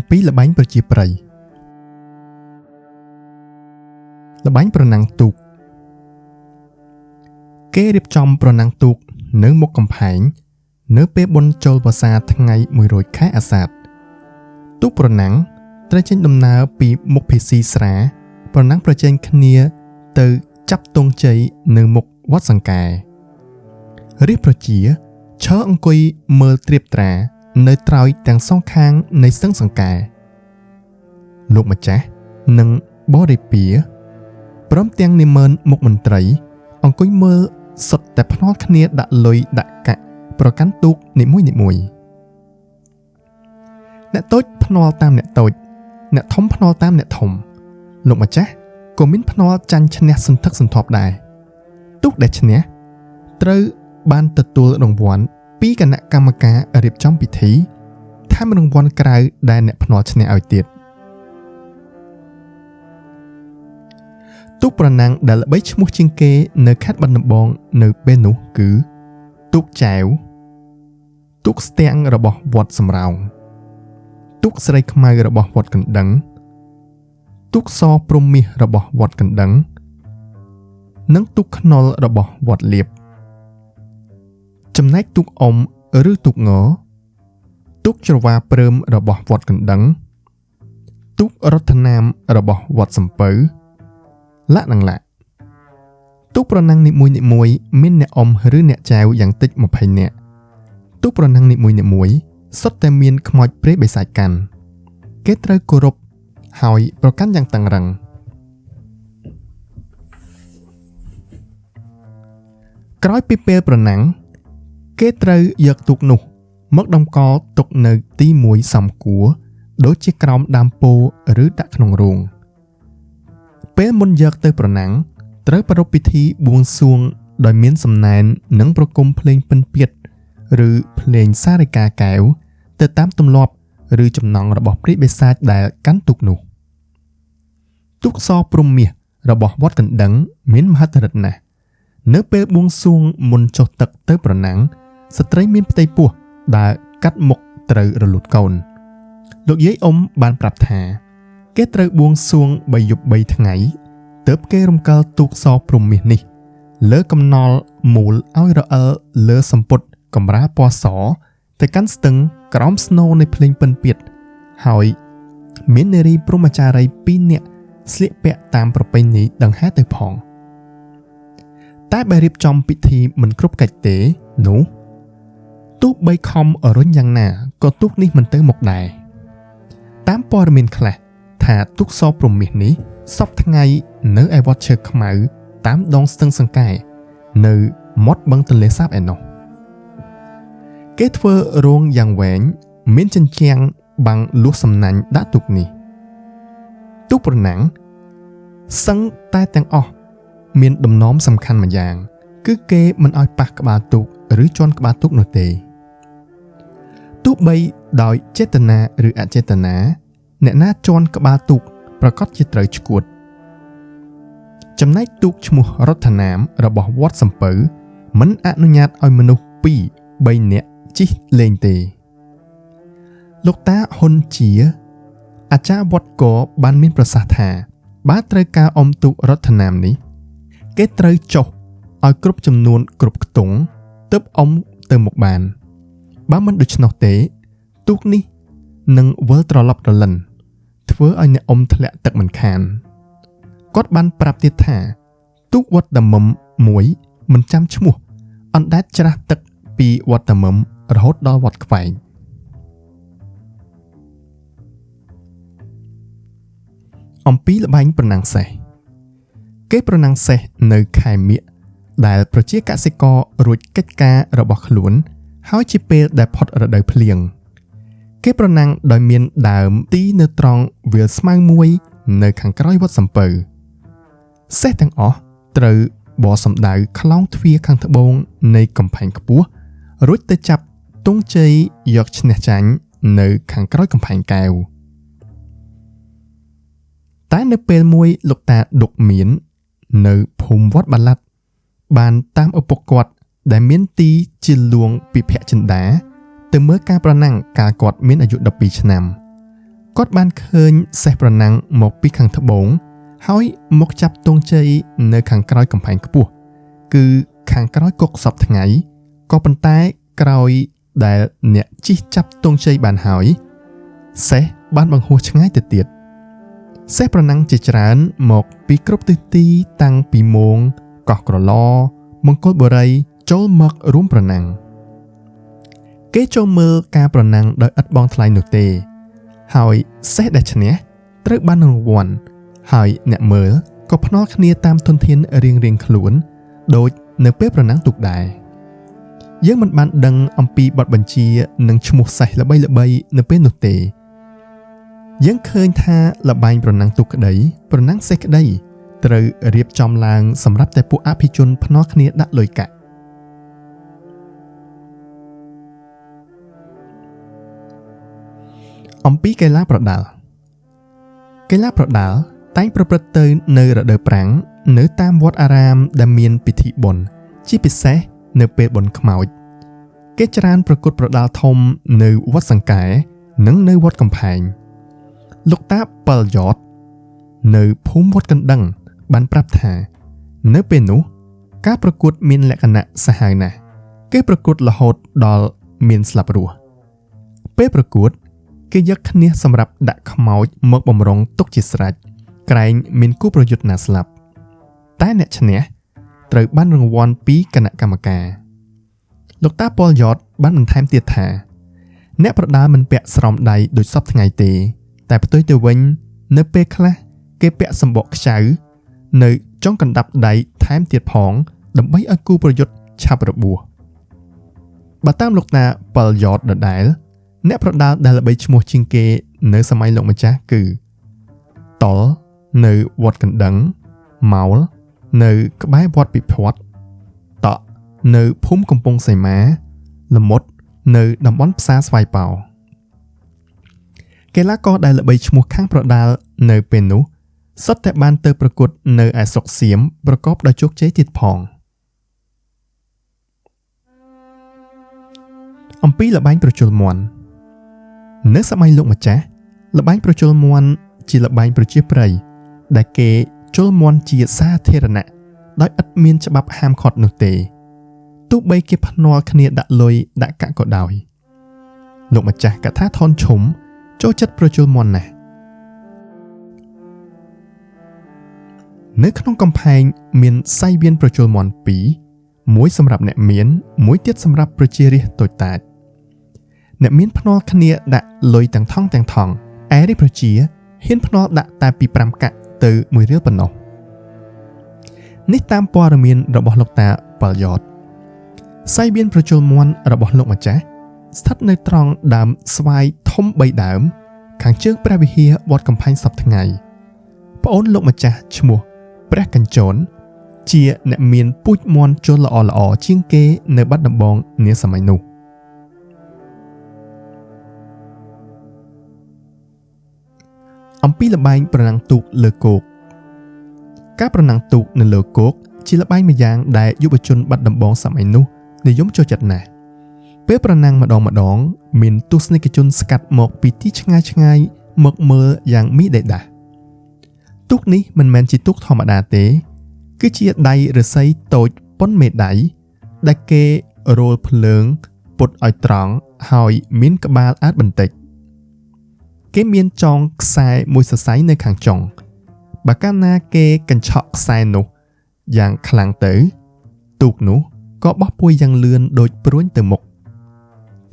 ពីល្បែងប្រជាប្រិយល្បែងប្រណាំងទូកគេរៀបចំប្រណាំងទូកនៅមុខកំផែងនៅពេលបុណ្យចូលវស្សាថ្ងៃ100ខែអាសាឍទូកប្រណាំងត្រូវចេញដំណើរពីមុខភេស៊ីស្រាប្រណាំងប្រជែងគ្នាទៅចាប់ទង់ជ័យនៅមុខវត្តសង្កែរាជប្រជាឈរអង្គុយមើលត្រៀបត្រានៅត្រើយទាំងសងខាងនៃស្ទឹងសង្កែលោកម្ចាស់និងបរិពារព្រមទាំងនិមឺនមុខមន្ត្រីអង្គុយមើលសុទ្ធតែភ្នាល់គ្នាដាក់លុយដាក់កាក់ប្រកាន់ទូកនីមួយអ្នកតូចភ្នាល់តាមអ្នកតូចអ្នកធំភ្នាល់តាមអ្នកធំលោកម្ចាស់ក៏មានភ្នាល់ចាញ់ឈ្នះសន្ធឹកសន្ធាប់ដែរទូកដែលឈ្នះត្រូវបានទទួលរង្វាន់ពីគណៈកម្មការរៀបចំពិធីថែមរង្វាន់ក្រៅដែលអ្នកភ្នាល់ឈ្នះឲ្យទៀតទូកប្រណាំងដែលល្បីឈ្មោះជាងគេនៅខេត្តបាត់ដំបងនៅពេលនោះគឺទូកចែវទូកស្ទាំងរបស់វត្តសំរោងទូកស្រីខ្មៅរបស់វត្តកណ្ដឹងទូកសព្រំមាសរបស់វត្តកណ្ដឹងនិងទូកខ្នុររបស់វត្តលៀបចំណែកទូកអុំឬទូកងទូកច្រវាព្រើមរបស់វត្តកណ្ដឹងទូករតនាមរបស់វត្តសំពៅលាក់ទូកប្រណាំងនីមួយមានអ្នកអុំឬអ្នកចែវយ៉ាងតិច20នាក់ទូកប្រណាំងនីមួយសុទ្ធតែមានខ្មោចព្រាយបិសាចកាន់គេត្រូវគោរពហើយប្រកាន់យ៉ាងតឹងរ៉ឹងក្រោយពីពេលប្រណាំងគេត្រូវយកទូកនោះមកតម្កល់ទុកនៅទីមួយសំគួរដូចជាក្រោមដើមពោធិ៍ឬដាក់ក្នុងរោងពេលមុនយកទៅប្រណាំងត្រូវប្រារព្ធពិធីបួងសួងដោយមានសំណែននិងប្រគំភ្លេងពិណពាទ្យឬភ្លេងសារិកាកែវទៅតាមទម្លាប់ឬចំណង់របស់ព្រាយបិសាចដែលកាន់ទូកនោះទូកសព្រំមាសរបស់វត្តកណ្ដឹងមានមហិទ្ធិឫទ្ធិណាស់នៅពេលបួងសួងមុនចុះទឹកទៅប្រណាំងស្ត្រីមានផ្ទៃពោះដែលកាត់មុខត្រូវរលូតកូនលោកយាយអ៊ំបានប្រាប់ថាគេត្រូវបួងសួង3យប់3ថ្ងៃទើបគេរំកិលទូកសព្រំមាសនេះលើកំណល់មូលឲ្យរអិលលើសម្ពុតកំរាលពណ៌សទៅកាន់ស្ទឹងក្រោមស្នូលនៃភ្លេងពិណពាទ្យហើយមាននារីព្រហ្មចារី2នាក់ស្លៀកពាក់តាមប្រពៃណីដង្ហែទៅផងតែបើរៀបចំពិធីមិនគ្រប់កិច្ចទេនោះទោះបីខំរុញយ៉ាងណាក៏ទូកនេះមិនទៅមុខដែរតាមព័ត៌មានខ្លះថាទូកសព្រំមាសនេះសពថ្ងៃនៅឯវត្តឈើខ្មៅតាមដងស្ទឹងសង្កែនៅមាត់បឹងទន្លេសាបឯណោះគេធ្វើរោងយ៉ាងវែងមានជញ្ជាំងបាំងលួសសំណាញ់ដាក់ទូកនេះទូកប្រណាំងសឹងតែទាំងអស់មានដំណោមសំខាន់មួយយ៉ាងគឺគេមិនឲ្យប៉ះក្បាលទូកឬជាន់ក្បាលទូកនោះទេទោះបីដោយចេតនាឬអចេតនាអ្នកណាជាន់ក្បាលទូកប្រកាសជាត្រូវឈួតចំណែកទូកឈ្មោះរដ្ឋនាមរបស់វត្តសំពៅមិនអនុញ្ញាតឲ្យមនុស្ស2-3នាក់ជិះលេងទេលោកតាហ៊ុនជាអាចារ្យវត្តកបានមានប្រសាសន៍ថាបើត្រូវការអុំទូករដ្ឋនាមនេះគេត្រូវចុះឲ្យគ្រប់ចំនួនគ្រប់ខ្ទង់ទើបអុំទៅមុខបានបើមិនដូច្នោះទេទូកនេះនឹងវិលត្រឡប់រលិនធ្វើឲ្យអ្នកអុំធ្លាក់ទឹកមិនខានគាត់បានប្រាប់ទៀតថាទូកវត្តដំមមួយមិនចាំឈ្មោះអណ្ដែតច្រាស់ទឹកពីវត្តដំមរហូតដល់វត្តខ្វែងអំពីល្បែងប្រណាំងសេះគេប្រណាំងសេះនៅខែមិញដែលប្រជាកសិកររួចកិច្ចការរបស់ខ្លួនហើយជាពេលដែលផុតរដូវភ្លៀងគេប្រណាំងដោយមានដើមទីនៅត្រង់វាលស្មៅមួយនៅខាងក្រោយវត្តសំពៅសេះទាំងអស់ត្រូវបរសំដៅខ្លោងទ្វារខាងត្បូងនៃកំផែងខ្ពស់រួចទៅចាប់ទង់ជ័យយកឈ្នះចាញ់នៅខាងក្រោយកំផែងកែវតែនៅពេលមួយលោកតាដុកមាននៅភូមិវត្តបាឡាត់បានតាមឪពុកគាត់ដែលមានទីជាលួងពិភពចិន្តាទៅមើលការប្រណាំងកាលគាត់មានអាយុ12ឆ្នាំ គាត់បានឃើញសេះប្រណាំងមកពីខាងត្បូងហើយមកចាប់ទង់ជ័យនៅខាងក្រោយកំផែងខ្ពស់គឺខាងក្រោយគុកសពថ្ងៃក៏ប៉ុន្តែក្រោយដែលអ្នកជិះចាប់ទង់ជ័យបានហើយសេះបានបង្ហោះឆ្ងាយទៅទៀតសេះប្រណាំងជាច្រើនមកពីគ្រប់ទិសទីតាំងពីមោងកោះក្រឡមង្គលបុរីចូលមករួមប្រណាំងគេចូលមើលការប្រណាំងដោយឥតបង់ថ្លៃនោះទេហើយសេះដែលឈ្នះត្រូវបានរង្វាន់ហើយអ្នកមើលក៏ភ្នាល់គ្នាតាមធនធានរៀងៗខ្លួនដូចនៅពេលប្រណាំងទូកដែរយើងមិនបានដឹងអំពីបទបញ្ជានិងឈ្មោះសេះល្បីៗនៅពេលនោះទេយើងឃើញថាល្បែងប្រណាំងទូកក្តីប្រណាំងសេះក្តីត្រូវរៀបចំឡើងសម្រាប់តែពួកអភិជនភ្នាល់គ្នាដាក់លុយកាក់អំពីកីឡាប្រដាល់តែងប្រព្រឹត្តទៅនៅរដូវប្រាំងនៅតាមវត្តអារាមដែលមានពិធីបុណ្យជាពិសេសនៅពេលបុណ្យខ្មោចគេច្រើនប្រកួតប្រដាល់ធំនៅវត្តសង្កែនិងនៅវត្តកំផែងលោកតាប៉លយ៉តនៅភូមិវត្តកណ្ដឹងបានប្រាប់ថានៅពេលនោះការប្រកួតមានលក្ខណៈសាហាវណាស់គេប្រកួតរហូតដល់មានស្លាប់រស់ពេលប្រកួតគេយកគ្នាសម្រាប់ដាក់ខ្មោចមកបំរុងទុកជាស្រេចក្រែងមានគូប្រយុទ្ធណាស្លាប់តែអ្នកឈ្នះត្រូវបានរង្វាន់ពីគណៈកម្មការលោកតាប៉លយ៉តបានបន្ថែមទៀតថាអ្នកប្រដាល់មិនពាក់ស្រោមដៃដូចសពថ្ងៃទេតែផ្ទុយទៅវិញនៅពេលខ្លះគេពាក់សម្បកខ្ចៅនៅចុងកណ្ដាប់ដៃថែមទៀតផងដើម្បីឲ្យគូប្រយុទ្ធឆាប់របួសបើតាមលោកតាប៉លយ៉តដដែលអ្នកប្រដាល់ដែលល្បីឈ្មោះជាងគេនៅសម័យលោកម្ចាស់គឺតលនៅវត្តកណ្ដឹងម៉ោលនៅក្បែរវត្តពិភ័ត្រតក់នៅភូមិកំពង់សីមាល្មុតនៅតំបន់ផ្សារស្វាយប៉ោកីឡាករដែលល្បីឈ្មោះខាងប្រដាល់នៅពេលនោះសុទ្ធតែបានទៅប្រកួតនៅឯស្រុកសៀមប្រកបដោយជោគជ័យទៀតផងអំពីល្បែងប្រជល់មាន់នៅសម័យលោកម្ចាស់ល្បែងប្រជល់មាន់ជាល្បែងប្រជាប្រិយដែលគេជល់មាន់ជាសាធារណៈដោយឥតមានច្បាប់ហាមឃាត់នោះទេទោះបីគេភ្នាល់គ្នាដាក់លុយដាក់កាក់ក៏ដោយលោកម្ចាស់កថាថនឈុំចូលចិត្តប្រជល់មាន់ណាស់នៅក្នុងកំផែងមានសៃវៀនប្រជល់មាន់2មួយសម្រាប់អ្នកមានមួយទៀតសម្រាប់ប្រជារាស្ត្រតូចតាចអ្នកមានភ្នាល់គ្នាដាក់លុយទាំងថងឯរាជប្រជាហ៊ានភ្នាល់ដាក់តែពី5កាក់ទៅ1រៀលប៉ុណ្ណោះនេះតាមព័ត៌មានរបស់លោកតាប៉លយ៉តសៃវៀនប្រជល់មាន់របស់លោកម្ចាស់ស្ថិតនៅត្រង់ដើមស្វាយធំ3ដើមខាងជើងព្រះវិហារវត្តកំផែងសពថ្ងៃប្អូនលោកម្ចាស់ឈ្មោះព្រះកញ្ចនជាអ្នកមានពូជមាន់ជល់ល្អជាងគេនៅបាត់ដំបងនាសម័យនោះអំពីល្បែងប្រណាំងទូកលើគោកការប្រណាំងទូកនៅលើគោកជាល្បែងម្យ៉ាងដែលយុវជនបាត់ដំបងសម័យនោះនិយមចូលចិត្តណាស់ពេលប្រណាំងម្ដងមានទស្សនិកជនស្កាត់មកពីទីឆ្ងាយមកមើលយ៉ាងមីដេដាស់ទូកនេះមិនមែនជាទូកធម្មតាទេគឺជាដៃឫស្សីតូចប៉ុនមេដៃដែលគេរោលភ្លើងពុតឲ្យត្រង់ហើយមានក្បាលអើតបន្តិចគេមានចងខ្សែមួយសរសៃនៅខាងចុងបើកាលណាគេកញ្ឆក់ខ្សែនោះយ៉ាងខ្លាំងទៅទូកនោះក៏បោះពួយយ៉ាងលឿនដូចព្រួញទៅមុខ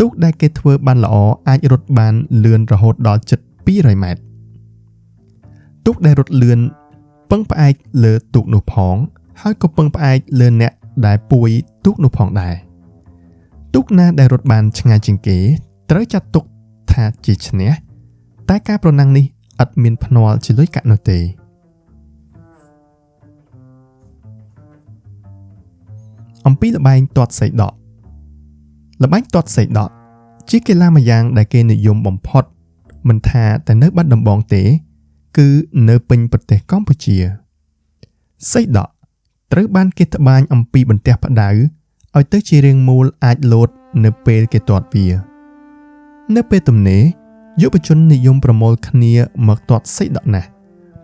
ទូកដែលគេធ្វើបានល្អអាចរត់បានលឿនរហូតដល់ជិត200ម៉ែត្រទូកដែលរត់លឿនពឹងផ្អែកលើទូកនោះផងហើយក៏ពឹងផ្អែកលើអ្នកដែលពួយទូកនោះផងដែរទូកណាដែលរត់បានឆ្ងាយជាងគេត្រូវចាត់ទុកថាជាឈ្នះតែការប្រណាំងនេះឥតមានភ្នាល់ជាលុយកាក់នោះទេអំពីល្បែងទាត់សីដក់ល្បែងទាត់សីដក់ជាកីឡាម្យ៉ាងដែលគេនិយមបំផុតមិនថាតែនៅបាត់ដំបងទេគឺនៅពេញប្រទេសកម្ពុជាសីដក់ត្រូវបានគេត្បាញអំពីបន្ទះផ្ដៅឲ្យទៅជារាងមូលអាចលោតនៅពេលគេទាត់វានៅពេលទំនេរ យុវជននិយមប្រមូលគ្នាមកទាត់សីដក់ណាស់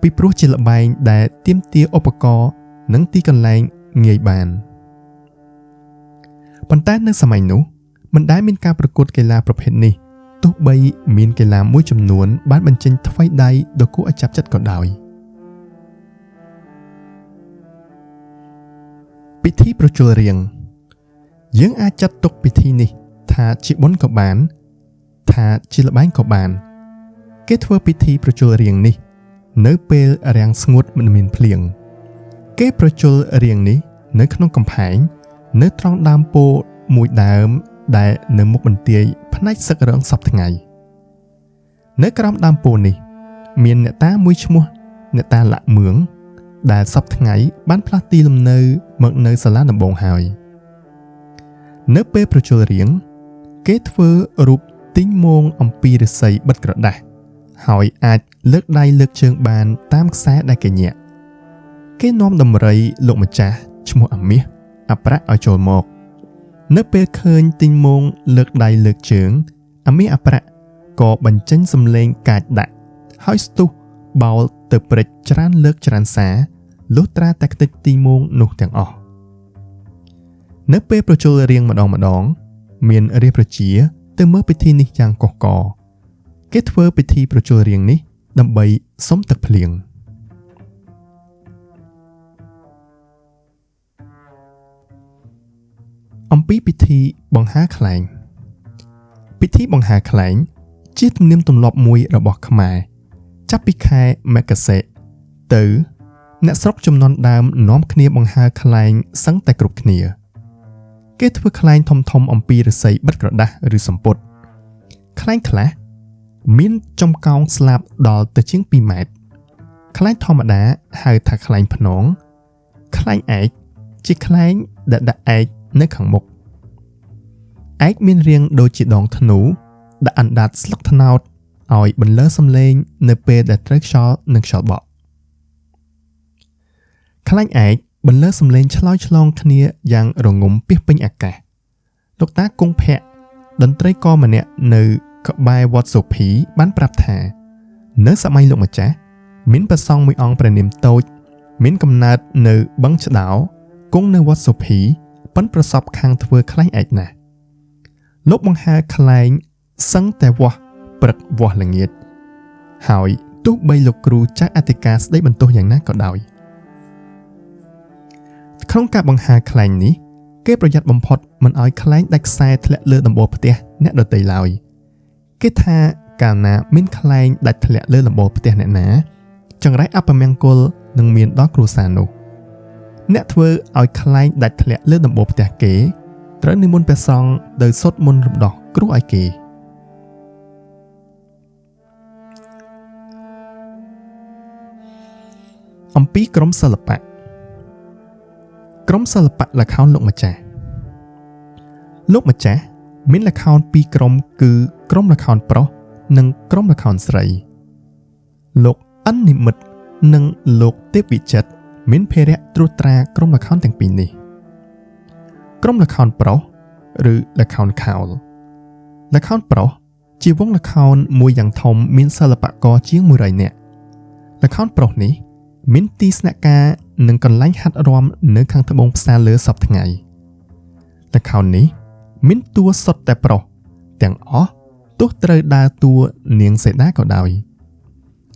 ពីព្រោះជាល្បែងដែលទាមទារឧបករណ៍និងទីកន្លែងងាយបានប៉ុន្តែនៅសម័យនោះមិនដែលមានការប្រកួតកីឡាប្រភេទនេះទោះបីមានកីឡាមួយចំនួនបានបញ្ចេញថ្វីដៃដ៏គួរឲ្យចាប់ចិត្តក៏ដោយពិធីប្រជល់រៀងយើងអាចចាត់ទុកពិធីនេះថាជាបុណ្យក៏បានថាជាល្បែងក៏បានគេធ្វើពិធីប្រជល់រៀងនេះនៅពេលរាំងស្ងួតមិនមានភ្លៀងគេប្រជល់រៀងនេះនៅក្នុងកំផែងនៅត្រង់ដើមពោធិ៍មួយដើមដែលនៅមុខបន្ទាយផ្នែកសឹករងសពថ្ងៃនៅក្រោមដើមពោធិ៍នេះមានអ្នកតាមួយឈ្មោះអ្នកតាលាក់មឿងដែលសពថ្ងៃបានផ្លាស់ទីលំនៅមកនៅសាលាដំបងហើយនៅពេលប្រជល់រៀងគេធ្វើរូបទីងមងអំពីឫស្សីបិទក្រដាស់ហើយអាចលើកដៃលើកជើងបានតាមខ្សែដែលគេញាក់គេនាំដំរីលោកម្ចាស់ឈ្មោះអាមាសអាប្រាក់ឲ្យចូលមកនៅពេលឃើញទីងមងលើកដៃលើកជើងអាមាសអាប្រាក់ក៏បញ្ចេញសំឡេងកាចដាក់ហើយស្ទុះបោលទៅព្រិចច្រើនលើកច្រើនសារលុះត្រាតែខ្ទេចទីងមងនោះទាំងអស់នៅពេលប្រជល់រៀងម្ដងមានរាជប្រជាទៅមើលពិធីនេះយ៉ាងកុះករគេធ្វើពិធីប្រជល់រៀងនេះដើម្បីសុំទឹកភ្លៀងអំពីពិធីបង្ហាខ្លែងពិធីបង្ហាខ្លែងជាទំនៀមទម្លាប់មួយរបស់ខ្មែរចាប់ពីខែមករាទៅអ្នកស្រុកចំនួនដើមនាំគ្នាបង្ហាខ្លែងសឹងតែគ្រប់គ្នាគេធ្វើខ្លែងធំអំពីឫស្សីបិទក្រដាស់ឬសំពត់ខ្លែងខ្លះមានចំកោងស្លាបដល់ទៅជាង2ម៉ែត្រខ្លែងធម្មតាហៅថាខ្លែងភ្នងខ្លែងឯកជាខ្លែងដែលដាក់ឯកនៅខាងមុខឯកមានរាងដូចជាដងធ្នូដាក់អណ្ដាតស្លឹកត្នោតឲ្យបន្លឺសំឡេងនៅពេលដែលត្រូវខ្យល់និងខ្យល់បក់ខ្លែងឯកបន្លឺសំឡេងឆ្លើយឆ្លងគ្នាយ៉ាងរងំពាសពេញអាកាសលោកតាគង់ភ័ក្រតន្ត្រីករម្នាក់នៅក្បែរវត្តសុភីបានប្រាប់ថានៅសម័យលោកម្ចាស់មានព្រះសង្ឃមួយអង្គព្រះនាមតូចមានកំណើតនៅបឹងឆ្ដោគង់នៅវត្តសុភីប៉ុនប្រសពខាងធ្វើខ្លែងឯកណាស់លោកបង្ហាខ្លែងសឹងតែវាស់ព្រឹកវាស់ល្ងាចហើយទោះបីលោកគ្រូចៅអធិការស្ដីបន្ទោសយ៉ាងណាក៏ដោយក្នុងការបង្ហាខ្លែងនេះគេប្រយ័ត្នបំផុតមិនឲ្យខ្លែងដាច់ខ្សែធ្លាក់លើដំបូលផ្ទះអ្នកដទៃឡើយគេថាកាលណាមានខ្លែងដាច់ធ្លាក់លើដំបូលផ្ទះអ្នកណាចង្រៃអពមង្គលនឹងមានដល់គ្រួសារនោះអ្នកធ្វើឲ្យខ្លែងដាច់ធ្លាក់លើដំបូលផ្ទះគេត្រូវនិមន្តព្រះសង្ឃទៅសូត្រមន្តរំដោះគ្រោះឲ្យគេអំពីក្រុមសិល្បៈល្ខោនលោកម្ចាស់មានល្ខោន2ក្រុមគឺក្រុមល្ខោនប្រុសនិងក្រុមល្ខោនស្រីលោកអិននិមិត្តនិងលោកទេពវិចិត្រមានភារៈត្រួតត្រាក្រុមល្ខោនទាំងពីរនេះក្រុមល្ខោនប្រុសឬល្ខោនខោលល្ខោនប្រុសជាវងល្ខោនមួយយ៉ាងធំមានសិល្បករជាង100នាក់ល្ខោនប្រុសនេះមានទីស្នាក់ការនិងកន្លែងហាត់រាំនៅខាងត្បូងផ្សារលើសពថ្ងៃល្ខោននេះមានតួសុទ្ធតែប្រុសទាំងអស់ទោះត្រូវដើរតួនាងសីតាក៏ដោយ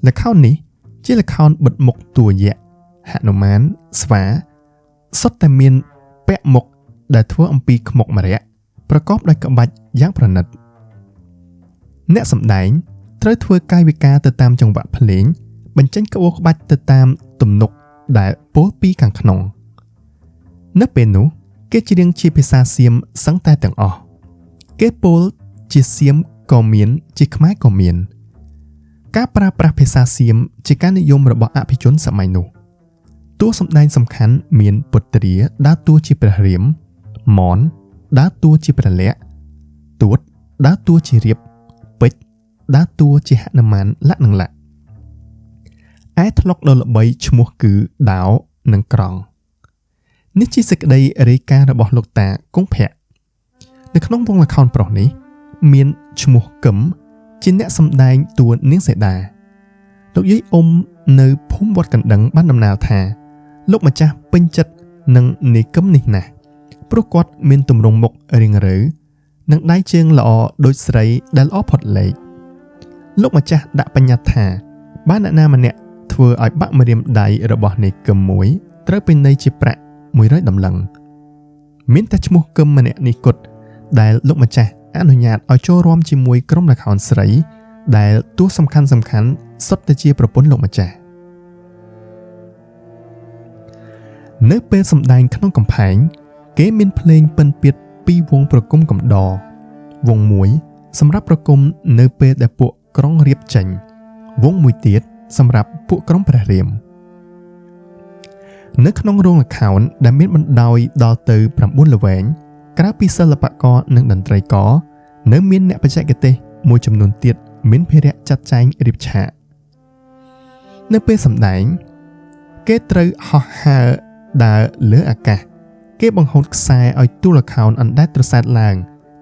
ល្ខោននេះជាល្ខោនបិទមុខតួយក្សហនុមានស្វាសុទ្ធតែមានពាក់មុខដែលធ្វើអំពីខ្មុកម្រ័ក្សណ៍ប្រកបដោយក្បាច់យ៉ាងប្រណិតអ្នកសម្ដែងត្រូវធ្វើកាយវិការទៅតាមចង្វាក់ភ្លេងបញ្ចេញក្បួរក្បាច់ទៅតាមទំនុកដែលពោលពីខាងក្នុងនៅពេលនោះគេច្រៀងជាភាសាសៀមសឹងតែទាំងអស់គេពោលជាសៀមក៏មានជាខ្មែរក៏មានការប្រើប្រាស់ភាសាសៀមជាការនិយមរបស់អភិជនសម័យនោះតួសម្ដែងសំខាន់មានពុទ្រាដើរតួជាព្រះរាមមនដើរតួជាព្រះលក្សណ៍ទួតដើរតួជារាពណ៍ពេជ្រដើរតួជាហនុមានលក្ខណៈឯថ្លុកដ៏ល្បីឈ្មោះគឺដាវនិងក្រង់នេះជាសេចក្តីរាយការណ៍របស់លោកតាគង់ភ័ក្រនៅក្នុងវងល្ខោនប្រុសនេះមានឈ្មោះកឹម ជាអ្នកសម្ដែងតួនាងសីតាលោកយាយអ៊ំនៅភូមិវត្តកណ្ដឹងបានដំណើរថាលោកម្ចាស់ពេញចិត្តនឹងនិគមនេះណាស់ព្រោះគាត់មានទម្រង់មុខរៀងរើនិងដៃជើងល្អដូចស្រីដែលល្អផុតលេខលោកម្ចាស់ដាក់បញ្ញត្តិថាបានអ្នកណាម្នាក់ធ្វើឲ្យបាក់ម្រាមដៃរបស់និគមមួយត្រូវពិន័យជាប្រាក់100តម្លឹងមានតែឈ្មោះគឹមម្នាក់នេះគត់ដែលលោកម្ចាស់អនុញ្ញាតឲ្យចូលរួមជាមួយក្រុមល្ខោនស្រីដែលតួសំខាន់សុទ្ធតែជាប្រពន្ធលោកម្ចាស់នៅពេលសម្ដែងក្នុងកំផែងគេមានភ្លេងពិណពាទ្យពីរវងប្រគំកំដរវងមួយសម្រាប់ប្រគំនៅពេលដែលពួកក្រុងរៀបចេញវងមួយទៀតសម្រាប់ពួកក្រុងព្រះរាមនៅក្នុងរោងល្ខោនដែលមានបណ្ដោយដល់ទៅ9ល្វែងក្រៅពីសិល្បករនិងតន្ត្រីករនៅមានអ្នកបច្ចេកទេសមួយចំនួនទៀតមានភារៈចាត់ចែងរៀបឆាកនៅពេលសម្ដែងគេត្រូវហោះហើរដើរលើអាកាសគេបង្ហូតខ្សែឲ្យតួល្ខោនអណ្ដែតត្រសែតឡើង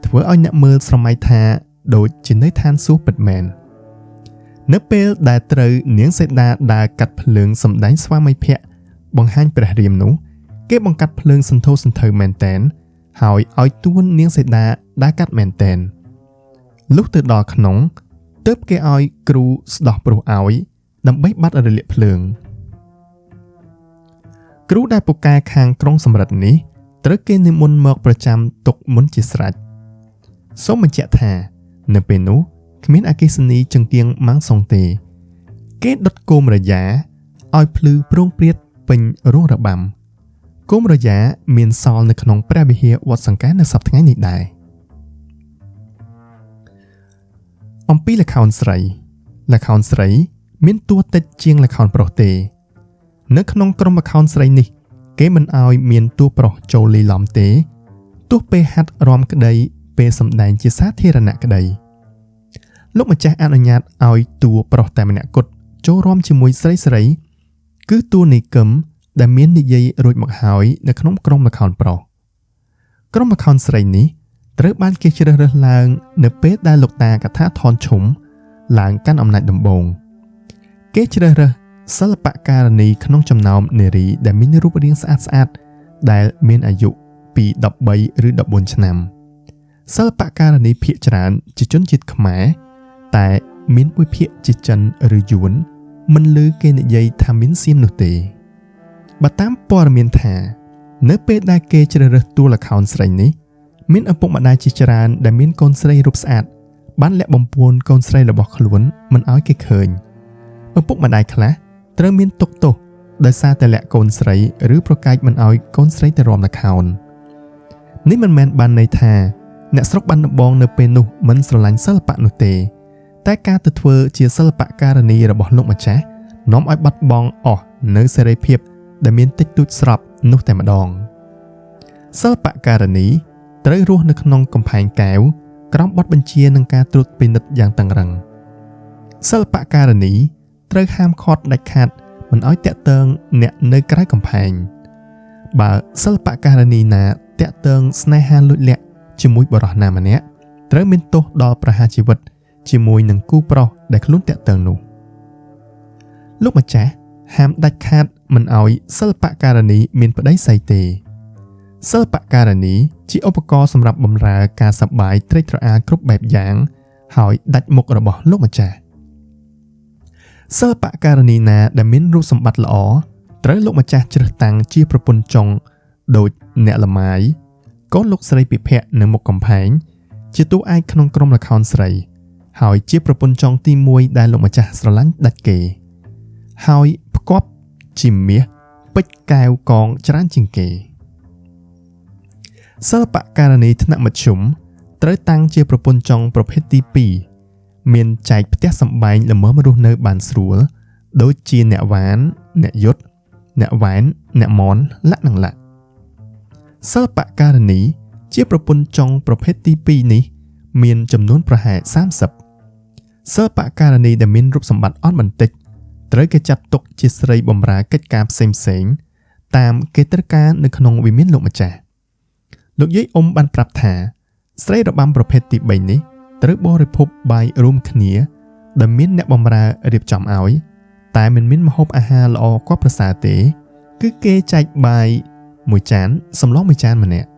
ធ្វើឲ្យអ្នកមើលស្រមៃថាដូចជានៅឋានសួគ៌ពិតមែននៅពេលដែលត្រូវនាងសីតាដើរកាត់ភ្លើងសម្ដែងស្វាមីភក្តិបង្ហាញព្រះរាមនោះគេបង្កាត់ភ្លើងសន្ធោសន្ធៅមែនតែនហើយឲ្យតួនាងសីតាដើរកាត់មែនតែនលុះទៅដល់ក្នុងទើបគេឲ្យគ្រូស្ដោះព្រោះឲ្យដើម្បីបាត់រលាកភ្លើងគ្រូដែលពូកែខាងក្រុងសំរិទ្ធនេះត្រូវគេនិមន្តមកប្រចាំទុកមុនជាស្រេចសូមបញ្ជាក់ថានៅពេលនោះគ្មានអគ្គិសនីចង្គៀងម៉ាំងសុងទេគេដុតគោមរយ៉ាឲ្យភ្លឺប្រងព្រាតពេញរោងរបាំគោមរយ៉ាមានសល់នៅក្នុងព្រះវិហារវត្តសង្កែនៅសប្តាហ៍ថ្ងៃនេះដែរអំពីល្ខោនស្រីមានតួតិចជាងល្ខោនប្រុសទេនៅក្នុងក្រុមល្ខោនស្រីនេះគេមិនឲ្យមានតួប្រុសចូលលីឡំទេទោះពេលហាត់រាំក្តីពេលសម្ដែងជាសាធារណៈក្តីលោកម្ចាស់អនុញ្ញាតឲ្យតួប្រុសតែម្នាក់គត់ចូលរួមជាមួយស្រីគឺតួនិគមដែលមាននិយាយរួចមកហើយនៅក្នុងក្រុមល្ខោនប្រុសក្រុមល្ខោនស្រីនេះត្រូវបានគេជ្រើសរើសឡើងនៅពេលដែលលោកតាកថាថនឈុំឡើងកាន់អំណាចដំបូងគេជ្រើសរើសសិល្បករនីក្នុងចំណោមនារីដែលមានរូបរាងស្អាតដែលមានអាយុពី13ឬ14ឆ្នាំសិល្បករនីភាគច្រើនជាជនជាតិខ្មែរតែមានមួយភាគជាចិនឬយួនមិនឮគេនិយាយថាមានសៀមនោះទេបើតាមព័ត៌មានថានៅពេលដែលគេជ្រើសរើសតួល្ខោនស្រីនេះមានឪពុកម្ដាយជាច្រើនដែលមានកូនស្រីរូបស្អាតបានលាក់បំពួនកូនស្រីរបស់ខ្លួនមិនឲ្យគេឃើញឪពុកម្ដាយខ្លះត្រូវមានទុក្ខទោសដោយសារតែលាក់កូនស្រីឬប្រកែកមិនឲ្យកូនស្រីទៅរាំល្ខោននេះមិនមែនបានន័យថាអ្នកស្រុកបានដំបងនៅពេលនោះមិនស្រឡាញ់សិល្បៈនោះទេតែការទៅធ្វើជាសិល្បករនីរបស់លោកម្ចាស់នាំឲ្យបាត់បង់អស់នៅសេរីភាពដែលមានតិចតួចស្រាប់នោះតែម្ដងសិល្បករនីត្រូវរស់នៅក្នុងកំផែងកែវក្រោមបទបញ្ជានិងការត្រួតពិនិត្យយ៉ាងតឹងរ៉ឹងសិល្បករនីត្រូវហាមឃាត់ដាច់ខាតមិនឲ្យតាក់ទងអ្នកនៅក្រៅកំផែងបើសិល្បករនីណាតាក់ទងស្នេហាលួចលាក់ជាមួយបរិសុទ្ធណាម្នាក់ត្រូវមានទោសដល់ប្រហារជីវិតជាមួយនឹងគូប្រុសដែលខ្លួនតាក់ទងនោះលោកម្ចាស់ហាមដាច់ខាតមិនឲ្យសិល្បករនីមានប្តីស្អីទេសិល្បករនីជាឧបករណ៍សម្រាប់បម្រើការសប្បាយត្រេកត្រអាលគ្រប់បែបយ៉ាងហើយដាច់មុខរបស់លោកម្ចាស់សិល្បករនីណាដែលមានរូបសម្បត្តិល្អត្រូវលោកម្ចាស់ជ្រើសតាំងជាប្រពន្ធចុងដូចអ្នកលម៉ាយកូនលោកស្រីពិភពនៅមុខកំផែងជាតួឯកក្នុងក្រុមល្ខោនស្រីហើយជាប្រពន្ធចុងទី1ដែលលោកម្ចាស់ស្រឡាញ់ដាច់គេហើយផ្គាប់ជាមាសពេជ្រកែវកងច្រើនជាងគេសិល្បករនីថ្នាក់មធ្យមត្រូវតាំងជាប្រពន្ធចុងប្រភេទទី2មានចែកផ្ទះសម្បែងល្មមរស់នៅបានស្រួលដូចជាអ្នកវ៉ានអ្នកយុទ្ធអ្នកវ៉ែនអ្នកមនលាក់និងលាក់សិល្បករនីជាប្រពន្ធចុងប្រភេទទី2នេះមានចំនួនប្រហែល30សិល្បករនីដែលមានរូបសម្បត្តិអន់បន្តិចត្រូវគេចាត់ទុកជាស្រីបម្រើកិច្ចការផ្សេងៗតាមគេត្រូវការនៅក្នុងវិមានលោកម្ចាស់លោកយាយអ៊ំបានប្រាប់ថាស្រីរបាំប្រភេទទី3នេះ ត្រូវបរិភោគបាយរួមគ្នាដែលមានអ្នកបម្រើរៀបចំឲ្យតែមិនមានម្ហូបអាហារល្អគាត់ប្រសើរទេគឺគេចែកបាយមួយចានសម្លមួយចានម្នាក់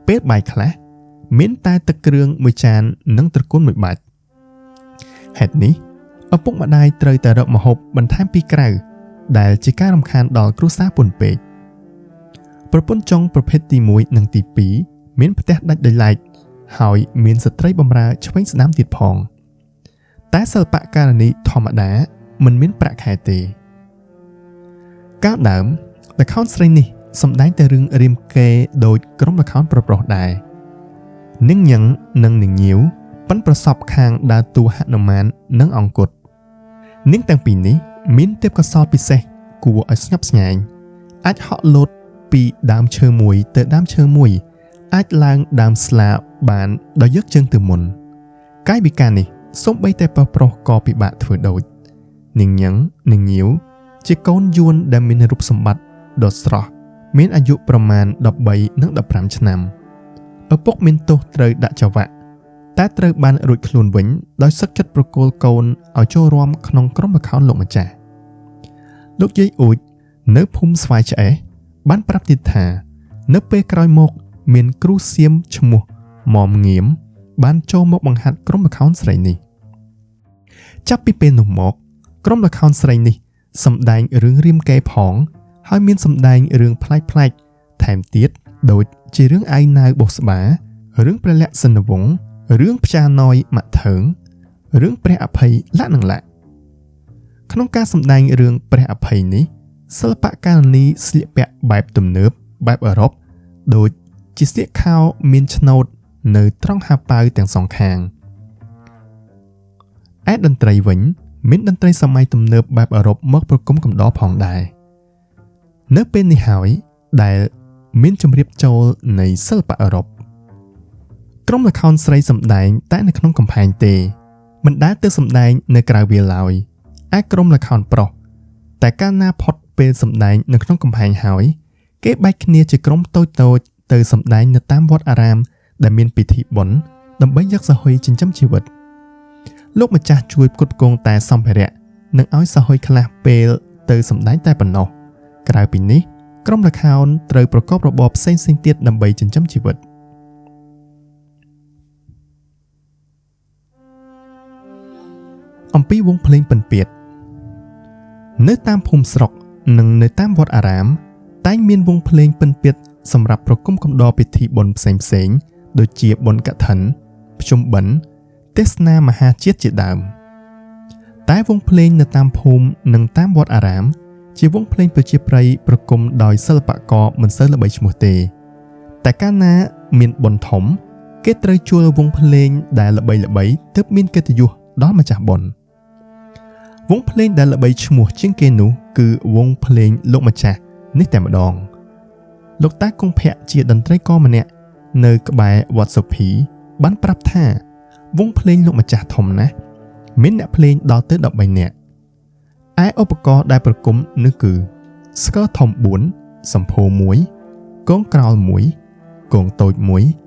ពេលបាយខ្លះមានតែទឹកគ្រឿងមួយចាននិងត្រកួនមួយបាច់ហេតុនេះឪពុកម្ដាយត្រូវតែរកម្ហូបបន្ថែមពីក្រៅដែលជាការរំខានដល់គ្រួសារពន់ពេកប្រពន្ធចុងប្រភេទទី1និងទី2មានផ្ទះដាច់ដោយឡែកហើយមានស្ត្រីបម្រើឆ្វេងស្ដាំទៀតផងតែសិល្បករនីធម្មតាមិនមានប្រាក់ខែទេកាលដើមល្ខោនស្រីនេះសម្ដែងតែរឿងរាមកេរ្តិ៍ដោយក្រុមល្ខោនប្រុសៗដែរនាងញឹងនិងនាងញៀវប៉ិនប្រសពខាងដើរតួហនុមាននិងអង្គតនាងទាំងពីរនេះមានទេពកោសល្យពិសេសគួរឲ្យស្ញប់ស្ញែងអាចហក់លោតពីដើមឈើមួយទៅដើមឈើមួយអាចឡើងដើមស្លាបានដោយយកជើងទៅមុនកាយវិការនេះសូម្បីតែប្រុសក៏ពិបាកធ្វើដូចនាងញឹងនាងញៀវជាកូនយួនដែលមានរូបសម្បត្តិដ៏ស្រស់មានអាយុប្រមាណ13និង15ឆ្នាំឪពុកមានទោសត្រូវដាក់ចង្វាក់តែត្រូវបានរួចខ្លួនវិញដោយសឹកចិត្តប្រគល់កូនឲ្យចូលរួមក្នុងក្រុមល្ខោនលោកម្ចាស់លោកយាយអ៊ូចនៅភូមិស្វាយឆ្អេះបានប្រាប់ទៀតថានៅពេលក្រោយមកមានគ្រូសៀមឈ្មោះមុំងៀមបានចូលមកបង្ហាត់ក្រុមល្ខោនស្រីនេះចាប់ពីពេលនោះមកក្រុមល្ខោនស្រីនេះសម្ដែងរឿងរាមកេរ្តិ៍ផងហើយមានសម្ដែងរឿងប្លែកៗថែមទៀតដូចជារឿងអាយណាវបុស្បារឿងព្រះលក្សណវង្សរឿងផ្ចាណយម៉ាក់ថើងរឿងព្រះអភ័យលក្ខនឹងលក្ខក្នុងការសម្ដែងរឿងព្រះអភ័យនេះសិល្បករនីស្លៀកពាក់បែបទំនើបបែបអឺរ៉ុបដូចជាស្លៀកខោមានឆ្នូតនៅត្រង់ហាប៉ៅទាំងសងខាងឯតន្ត្រីវិញមានតន្ត្រីសម័យទំនើបបែបអឺរ៉ុបមកប្រគំកំដរផងដែរនៅពេលនេះហើយដែលមានជម្រាបចូលនៃសិល្បៈអឺរ៉ុបក្រុមល្ខោនស្រីសម្ដែងតែនៅក្នុងកំផែងទេមិនដែលទៅសម្ដែងនៅក្រៅវាឡើយឯក្រុមល្ខោនប្រុសតែកាលណាផុតពេលសម្ដែងនៅក្នុងកំផែងហើយគេបែកគ្នាជាក្រុមតូចៗទៅសម្ដែងនៅតាមវត្តអារាមដែលមានពិធីបុណ្យដើម្បីយកសហុយចិញ្ចឹមជីវិតលោកម្ចាស់ជួយផ្គត់ផ្គង់តែសម្ភារៈនិងឲ្យសហុយខ្លះពេលទៅសម្ដែងតែប៉ុណ្ណោះក្រៅពីនេះក្រុមល្ខោនត្រូវប្រកបរបរផ្សេងៗទៀតដើម្បីចិញ្ចឹមជីវិតអំពីវងភ្លេងពិណពាទ្យនៅតាមភូមិស្រុកនិងនៅតាមវត្តអារាមតែងមានវងភ្លេងពិណពាទ្យសម្រាប់ប្រគំកំដរពិធីបុណ្យផ្សេងៗដូចជាបុណ្យកឋិនភ្ជុំបិណ្ឌទេសនាមហាជាតិជាដើមតែវងភ្លេងនៅតាមភូមិនិងតាមវត្តអារាមជាវងភ្លេងប្រជាប្រិយប្រគំដោយសិល្បករមិនសូវល្បីឈ្មោះទេតែកាលណាមានបុណ្យធំគេត្រូវជួលវងភ្លេងដែលល្បីៗទើបមានកិត្តិយសដល់ម្ចាស់បុណ្យវងភ្លេងដែលល្បីឈ្មោះជាងគេនោះគឺវងភ្លេងលោកម្ចាស់នេះតែម្ដងលោកតាគង់ភ័ក្រជាតន្ត្រីករម្នាក់នៅក្បែរវត្តសុភីបានប្រាប់ថាវងភ្លេងលោកម្ចាស់ធំណាស់មានអ្នកភ្លេងដល់ទៅ13នាក់ឯឧបករណ៍ដែលប្រគំនោះគឺស្គរធំ4សម្ភោរ1គងក្រោល1គងតូច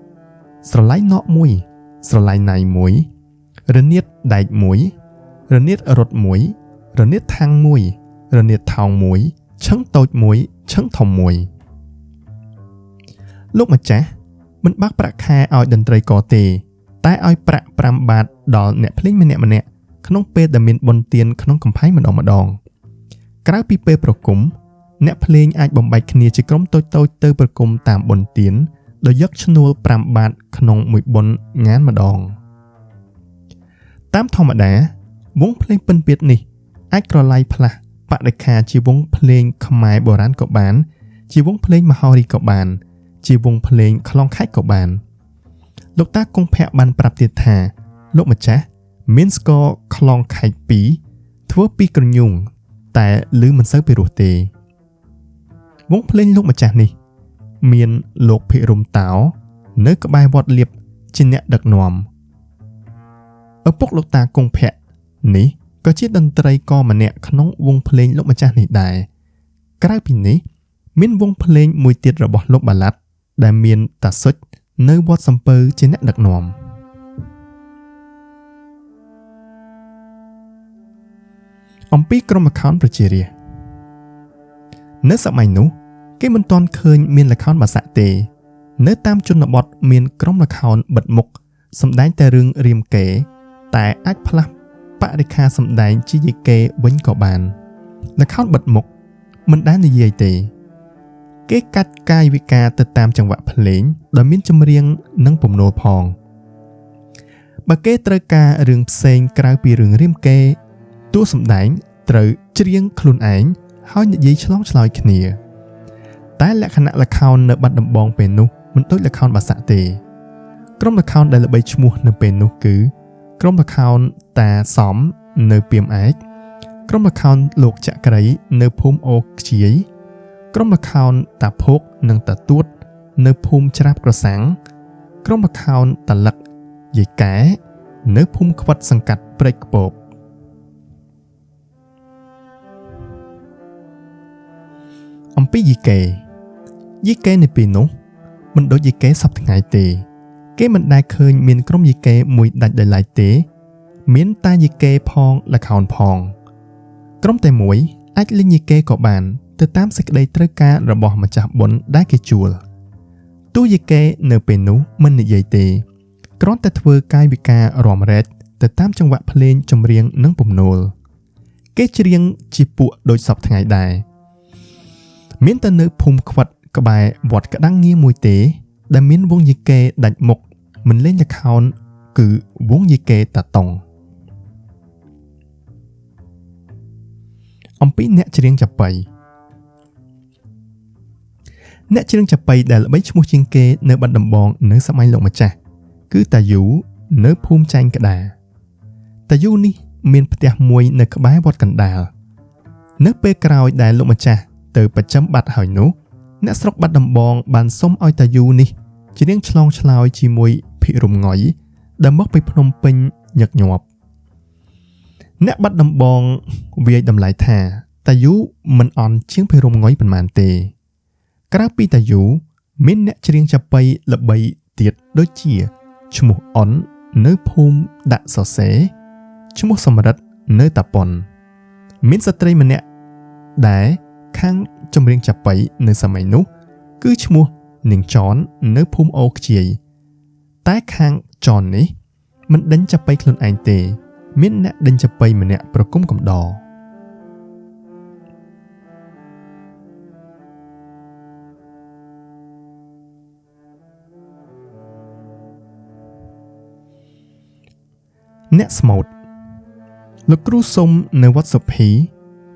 1ស្រឡៃណក់1ស្រឡៃណៃ1រនាតដែក1រនាតរត់1រនាតថាំង1រនាតថោង1ឈឹងតូច1ឈឹងធំ1លោកម្ចាស់មិនបាក់ប្រាក់ខែឲ្យតន្ត្រីករទេតែឲ្យប្រាក់5បាតដល់អ្នកភ្លេងម្នាក់ក្នុងពេលដែលមានបុណ្យទានក្នុងកំផែងម្ដងក្រៅពីពេលប្រគំអ្នកភ្លេងអាចបំបែកគ្នាជាក្រុមតូចៗទៅប្រគំតាមបុណ្យទានដោយយកឈ្នួល5បាតក្នុងមួយបុណ្យងានម្ដងតាមធម្មតាវងភ្លេងពិណពាទ្យនេះអាចក្រឡៃផ្លាស់បរិក្ខារជាវងភ្លេងខ្មែរបុរាណក៏បានជាវងភ្លេងមហោរីក៏បានជាវងភ្លេងខ្លងខេត្តក៏បានលោកតាគង់ភ័ក្របានប្រាប់ទៀតថាលោកម្ចាស់មានស្គរខ្លងខេត្ត2ធ្វើពីក្រញូងតែឮមិនសូវពីរោះទេវងភ្លេងលោកម្ចាស់នេះមានលោកភិរមតោនៅក្បែរវត្តលៀបជាអ្នកដឹកនាំឪពុកលោកតាគង់ភ័ក្រនេះក៏ជាតន្ត្រីករម្នាក់ក្នុងវងភ្លេងលោកម្ចាស់នេះដែរក្រៅពីនេះមានវងភ្លេងមួយទៀតរបស់លោកបាឡាត់ដែលមានតាសុចនៅវត្តសំពៅជាអ្នកដឹកនាំ អំពីក្រុមល្ខោនប្រជារាស្ត្រនៅសម័យនោះគេមិនទាន់ឃើញមានល្ខោនបាសាក់ទេនៅតាមជនបទមានក្រុមល្ខោនបិទមុខសម្ដែងតែរឿងរាមកេរ្តិ៍តែអាចផ្លាស់បរិក្ខារសម្ដែងជាយីកេវិញក៏បានល្ខោនបិទមុខមិនដែលនិយាយទេគេកាត់កាយវិការទៅតាមចង្វាក់ភ្លេងដែលមានចម្រៀងនិងពំនោលផងបើគេត្រូវការរឿងផ្សេងក្រៅពីរឿងរាមកេរ្តិ៍តួសម្ដែងត្រូវច្រៀងខ្លួនឯងហើយនិយាយឆ្លងឆ្លើយគ្នាតែលក្ខណៈល្ខោននៅបាត់ដំបងពេលនោះមិនដូចល្ខោនបាសាក់ទេក្រុមល្ខោនដែលល្បីឈ្មោះនៅពេលនោះគឺក្រុមល្ខោនតាសំនៅពីមឯកក្រុមល្ខោនលោកចក្រីនៅភូមិអូខ្ជាយក្រុមល្ខោនតាភោគនិងតាទួតនៅភូមិច្រាបក្រសាំងក្រុមល្ខោនតាលឹកយាយកែនៅភូមិខ្វិតសង្កាត់ព្រែកគពកអំពីយីកេនៅពេលនោះមិនដូចយីកេសពថ្ងៃទេគេមិនដែលឃើញមានក្រុមយីកេមួយដាច់ដោយឡែកទេមានតែយីកេផងល្ខោនផងក្រុមតែមួយអាចលេងយីកេក៏បានទៅតាមសេចក្តីត្រូវការរបស់ម្ចាស់បុណ្យដែលគេជួលតួយីកេនៅពេលនោះមិននិយាយទេគ្រាន់តែធ្វើកាយវិការរាំរែកទៅតាមចង្វាក់ភ្លេងចម្រៀងនិងពំនោលគេច្រៀងជាពួកដូចសពថ្ងៃដែរមានតែនៅភូមិខ្វិតក្បែរវត្តក្តាំងងារមួយទេដែលមានវងយីកេដាច់មុខមិនលេងល្ខោនគឺវងយីកេតាតុងអំពីអ្នកច្រៀងចាប៉ីដែលល្បីឈ្មោះជាងគេនៅបាត់ដំបងនៅសម័យលោកម្ចាស់គឺតាយូនៅភូមិចែងក្តារតាយូនេះមានផ្ទះមួយនៅក្បែរវត្តកណ្ដាលនៅពេលក្រោយដែលលោកម្ចាស់ទៅប្រចាំបាត់ហើយនោះអ្នកស្រុកបាត់ដំបងបានសុំឲ្យតាយូនេះច្រៀងឆ្លងឆ្លើយជាមួយភិរមងុយដែលមកពីភ្នំពេញញឹកញាប់អ្នកបាត់ដំបងវាយតម្លៃថាតាយូមិនអន់ជាងភិរមងុយប៉ុន្មានទេក្រៅពីតាយូមានអ្នកច្រៀងចាប៉ីល្បីទៀតដូចជាឈ្មោះអុននៅភូមិដាក់សសេឈ្មោះសំរិទ្ធនៅតាប៉ុនមានស្ត្រីម្នាក់ដែលខាងចម្រៀងចាប៉ីនៅសម័យនោះគឺឈ្មោះនាងចននៅភូមិអូខ្ជាយតែខាងចននេះមិនដេញចាប៉ីខ្លួនឯងទេមានអ្នកដេញចាប៉ីម្នាក់ប្រគំកំដរអ្នកស្មូតលោកគ្រូសុំនៅវត្តសុភី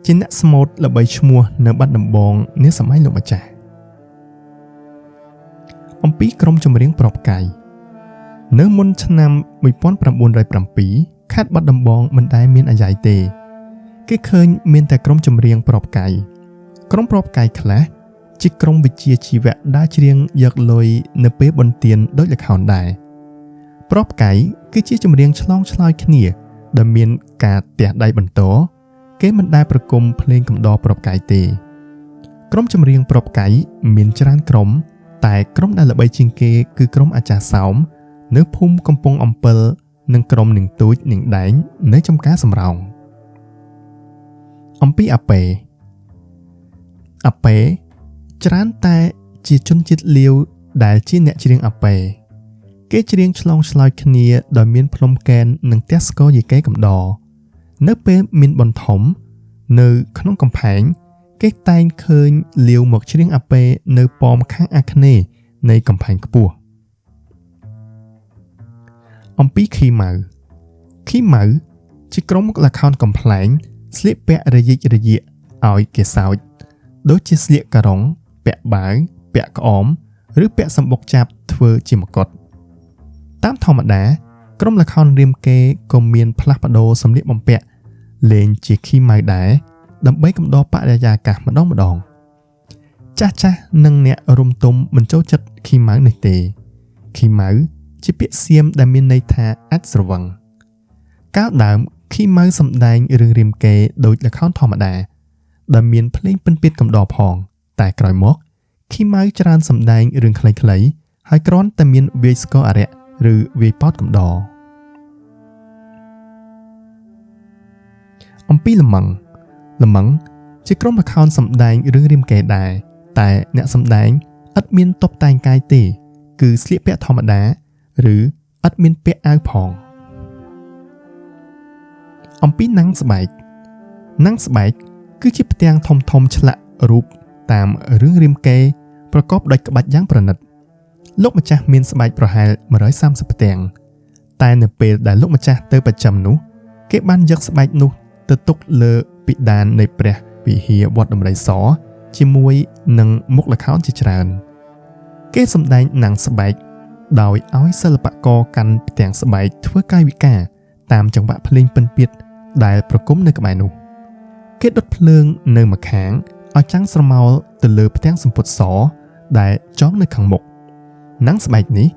ជាអ្នកស្មូតល្បីឈ្មោះនៅបាត់ដំបងនាសម័យលោកម្ចាស់អំពីក្រុមចម្រៀងប្រពកាយនៅមុនឆ្នាំ1907ខេត្តបាត់ដំបងមិនដែលមានអាយ៉ៃទេគេឃើញមានតែក្រុមចម្រៀងប្រពកាយក្រុមប្រពកាយខ្លះជាក្រុមវិជ្ជាជីវៈដែលច្រៀងយកលុយនៅពេលបុណ្យទានដូចល្ខោនដែរប្រពកាយគឺជាចម្រៀងឆ្លងឆ្លើយគ្នាដែលមានការទះដៃបន្តគេមិនដែលប្រគំភ្លេងកំដរប្រពកាយទេក្រុមចម្រៀងប្រពកាយមានច្រើនក្រុមតែក្រុមដែលល្បីជាងគេគឺក្រុមអាចារ្យសោមនៅភូមិកំពង់អំពិលនិងក្រុមនាងទូចនាងដែងនៅចំការសំរោងអំពីអាប៉េច្រើនតែជាជនជាតិលាវដែលជាអ្នកច្រៀងអាប៉េគេច្រៀងឆ្លងឆ្លើយគ្នាដោយមានផ្លុំកែននិងទះស្គរយីកេកំដរនៅពេលមានបុណ្យធំនៅក្នុងកំផែងគេតែងឃើញលាវមកច្រៀងអាប៉េនៅប៉មខាងអាគ្នេយ៍នៃកំផែងខ្ពស់អំពីខីម៉ៅជាក្រុមល្ខោនកំប្លែងស្លៀកពាក់រยิករយាកឲ្យគេសើចដូចជាស្លៀកការ៉ុងពាក់បាវពាក់ក្អមឬពាក់សម្បុកចាប់ធ្វើជាមកុដតាមធម្មតាក្រុមល្ខោនរាមកេរ្តិ៍ក៏មានផ្លាស់ប្ដូរសម្លៀកបំពាក់លេងជាខីម៉ៅដែរដើម្បីកំដរបរិយាកាសម្ដងចាស់និងអ្នករុំទុំមិនចូលចិត្តខីម៉ៅនេះទេខីម៉ៅជាពាក្យសៀមដែលមានន័យថាអាចស្រវឹងកាលដើមខីម៉ៅសម្ដែងរឿងរាមកេរ្តិ៍ដូចល្ខោនធម្មតាដែលមានភ្លេងពិណពាទ្យកំដរផងតែក្រោយមកខីម៉ៅច្រើនសម្ដែងរឿងខ្លីៗហើយគ្រាន់តែមានវាយស្គរអារក្សឬវាយប៉ោតកំដរអំពីល្មឹង ល្មឹងជាក្រុមល្ខោនសម្ដែងរឿងរាមកេរ្តិ៍ដែរតែអ្នកសម្ដែងឥតមានតុបតែងកាយទេគឺស្លៀកពាក់ធម្មតាឬឥតមានពាក់អាវផងអំពីណាំងស្បែកគឺជាផ្ទាំងធំឆ្លាក់រូបតាមរឿងរាមកេរ្តិ៍ប្រកបដោយក្បាច់យ៉ាងប្រណិតលោកម្ចាស់មានស្បែកប្រហែល130ផ្ទាំងតែនៅពេលដែលលោកម្ចាស់ទៅប្រចាំនោះគេបានយកស្បែកនោះទៅទុកលើពិដាននៃព្រះវិហារវត្តដំរីសជាមួយនឹងមុខល្ខោនជាច្រើនគេសម្ដែងណាំងស្បែកដោយឲ្យសិល្បករកាន់ផ្ទាំងស្បែកធ្វើកាយវិការតាមចង្វាក់ភ្លេងពិណពាទ្យដែលប្រគំនៅក្បែរនោះគេដុតភ្លើងនៅម្ខាងឲ្យចាំងស្រមោលទៅលើផ្ទាំងសំពត់សដែលចងនៅខាងមុខណាំងស្បែកនេះ